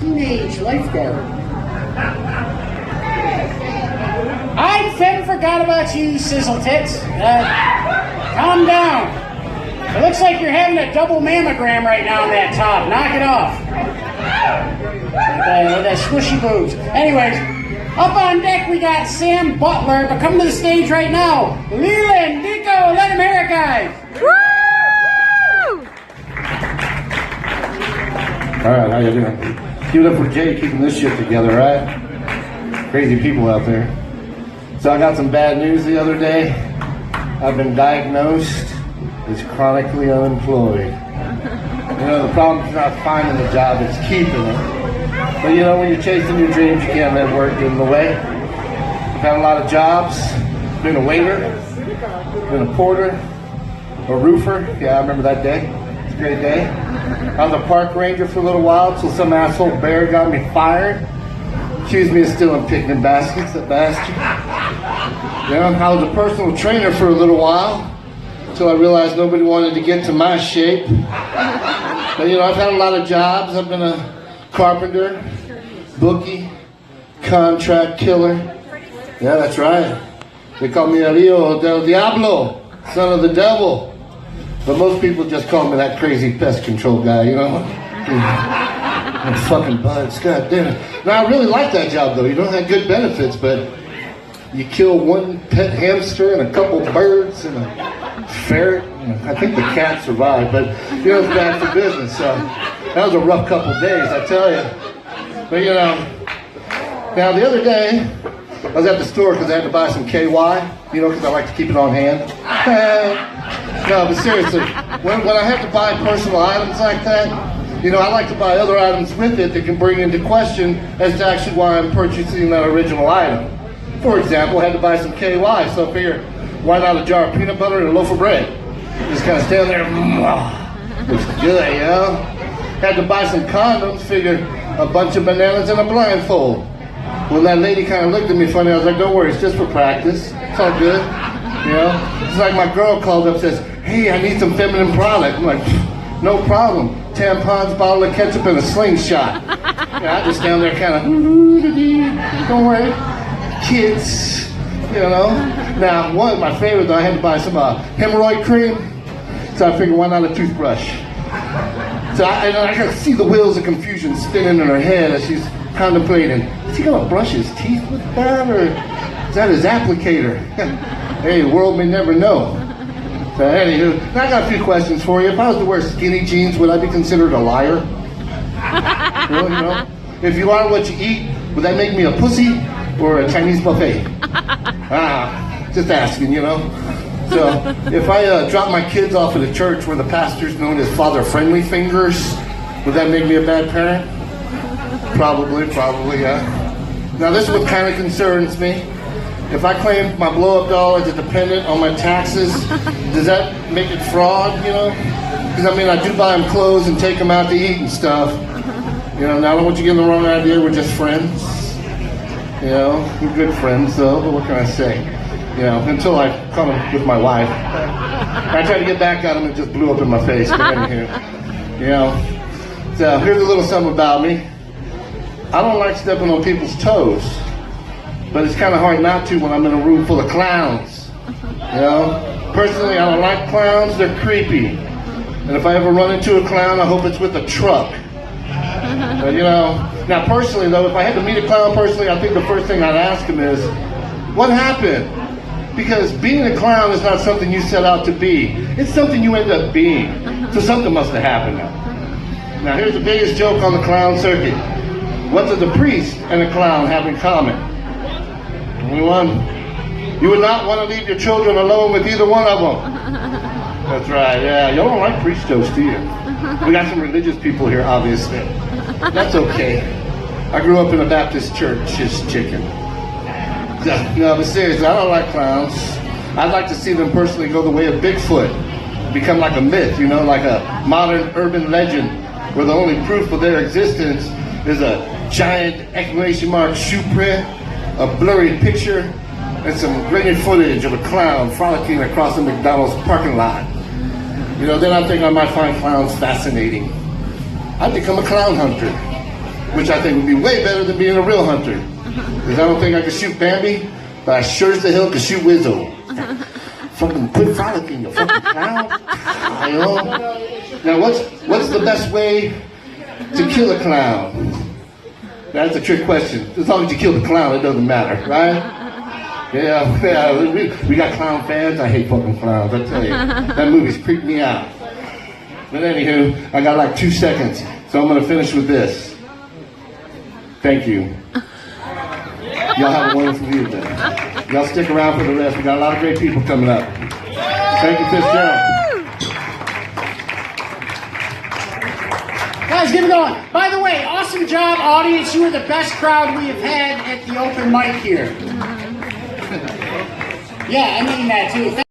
Teenage lifeguard. I forgot about you, sizzle tits. Calm down. It looks like you're having a double mammogram right now on that top. Knock it off. With that squishy boobs. Anyways, up on deck we got Sam Butler, but come to the stage right now. Leland, Nico, let him hear it, guys. Woo! All right, how you doing? Give it up for Jay keeping this shit together, right? Crazy people out there. So I got some bad news the other day. I've been diagnosed as chronically unemployed. You know, the problem is not finding a job, it's keeping it. But you know, when you're chasing your dreams, you can't let work get in the way. I've had a lot of jobs. Been a waiter, been a porter, a roofer. Yeah, I remember that day. It's a great day. I was a park ranger for a little while until some asshole bear got me fired. Accused me of stealing picnic baskets, that bastard. You know, I was a personal trainer for a little while until I realized nobody wanted to get to my shape. But you know, I've had a lot of jobs. I've been a carpenter, bookie, contract killer. Yeah, that's right. They call me El Hijo del Diablo, son of the devil. But most people just call me that crazy pest control guy, you know? Fucking bugs, god damn it. Now, I really like that job, though. You don't have good benefits, but you kill one pet hamster and a couple birds and a ferret. I think the cat survived, but, you know, it's bad for business. So that was a rough couple days, I tell you. But, you know, now the other day, I was at the store because I had to buy some KY, you know, because I like to keep it on hand. No, but seriously, when I have to buy personal items like that, you know, I like to buy other items with it that can bring into question as to actually why I'm purchasing that original item. For example, I had to buy some KY, so I figured, why not a jar of peanut butter and a loaf of bread? Just kind of stand there, it's good, you know? Had to buy some condoms, figured a bunch of bananas and a blindfold. When that lady kind of looked at me funny, I was like, don't worry, it's just for practice. It's all good, you know? It's like my girl called up and says, hey, I need some feminine product. I'm like, no problem. Tampons, bottle of ketchup, and a slingshot. Yeah, I just down there kind of, don't worry, kids, you know. Now, one of my favorites, I had to buy some hemorrhoid cream, so I figured, why not a toothbrush? So I could see the wheels of confusion spinning in her head as she's contemplating, is he gonna brush his teeth with that, or is that his applicator? Hey, the world may never know. So anywho, I got a few questions for you. If I was to wear skinny jeans, would I be considered a liar? Really, you know? If you are what you eat, would that make me a pussy or a Chinese buffet? Just asking, you know? So, if I drop my kids off at a church where the pastor's known as Father Friendly Fingers, would that make me a bad parent? Probably, yeah. Now this is what kind of concerns me. If I claim my blow-up doll as a dependent on my taxes, does that make it fraud, you know? Because I mean, I do buy them clothes and take them out to eat and stuff. You know, now I don't want you getting the wrong idea, we're just friends. You know, we're good friends though, but what can I say? You know, until I come with my wife. I tried to get back at him and it just blew up in my face. But anywho, you know. So here's a little something about me. I don't like stepping on people's toes, but it's kind of hard not to when I'm in a room full of clowns. You know? Personally, I don't like clowns, they're creepy. And if I ever run into a clown, I hope it's with a truck. But, you know, now personally though, if I had to meet a clown personally, I think the first thing I'd ask him is, what happened? Because being a clown is not something you set out to be. It's something you end up being. So something must have happened now. Now here's the biggest joke on the clown circuit. What does a priest and a clown have in common? Anyone? You would not want to leave your children alone with either one of them. That's right, yeah. Y'all don't like priest jokes, do you? We got some religious people here, obviously. That's okay. I grew up in a Baptist church, just chicken. No, but seriously, I don't like clowns. I'd like to see them personally go the way of Bigfoot. Become like a myth, you know, like a modern urban legend, where the only proof of their existence is a giant exclamation mark shoe print, a blurry picture, and some grainy footage of a clown frolicking across the McDonald's parking lot. You know, then I think I might find clowns fascinating. I'd become a clown hunter. which I think would be way better than being a real hunter. Because I don't think I could shoot Bambi, but I sure as the hell could shoot Wizzo. Fucking put frolicking, you fucking clown. You know? Now, what's the best way to kill a clown? That's a trick question. As long as you kill the clown, it doesn't matter, right? Yeah, we got clown fans. I hate fucking clowns, I tell you. That movie's creeped me out. But anywho, I got like 2 seconds, so I'm gonna finish with this. Thank you. Y'all have a wonderful evening. Y'all stick around for the rest. We got a lot of great people coming up. Thank you, Fitzgerald. Guys, give it going. By the way, awesome job, audience. You are the best crowd we have had at the open mic here. Yeah, I mean that too.